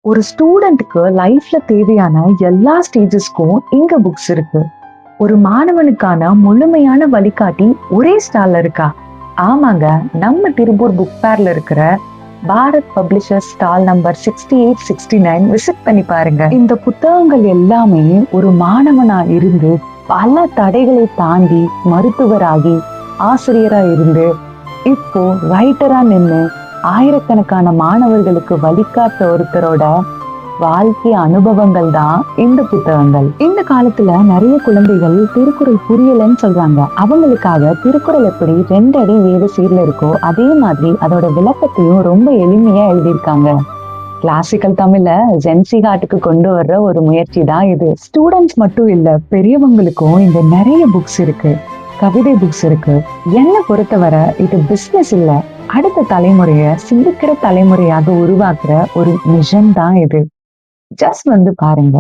ஒரு ஸ்டூடெண்ட்டுக்கு லைஃப்ல தேவையான எல்லா ஸ்டேஜஸ்க்கும் இங்க புக்ஸ் இருக்கு. ஒரு மாணவனுக்கான முழுமையான வழிகாட்டி ஒரே ஸ்டால்ல இருக்கா? ஆமாங்க, நம்ம திருப்பூர் புக் ஃபேர்ல இருக்கிற Bharat publishers stall number 6869 visit பண்ணி பாருங்க. இந்த புத்தகங்கள் எல்லாமே ஒரு மாணவனா இருந்து பல தடைகளை தாண்டி மருத்துவராகி ஆசிரியரா இருந்து இப்போ ரைட்டரா நின்னு ஆயிரக்கணக்கான மாணவர்களுக்கு வழிகாட்ட ஒருத்தரோட வாழ்க்கை அனுபவங்கள் தான் இந்த புத்தகங்கள். இந்த காலத்துல நிறைய குழந்தைகள் திருக்குறள் புரியலன்னு சொல்றாங்க. அவங்களுக்காக திருக்குறள் எப்படி 2 அடி 7 சீர்ல இருக்கோ அதே மாதிரி அதோட விளக்கத்தையும் ரொம்ப எளிமையா எழுதியிருக்காங்க. கிளாசிக்கல் தமிழ ஜென்சி ஹார்ட்டுக்கு கொண்டு வர்ற ஒரு முயற்சி தான் இது. ஸ்டூடெண்ட்ஸ் மட்டும் இல்ல, பெரியவங்களுக்கும் இங்க நிறைய புக்ஸ் இருக்கு. கவிதை புக்ஸ் இருக்கு. என்னை பொறுத்தவரை இது பிசினஸ் இல்ல, அடுத்த தலைமுறைய சிந்திக்கிற தலைமுறையாக உருவாக்குற ஒரு மிஷன் தான் இது. ஜஸ்ட் வந்து பாருங்க.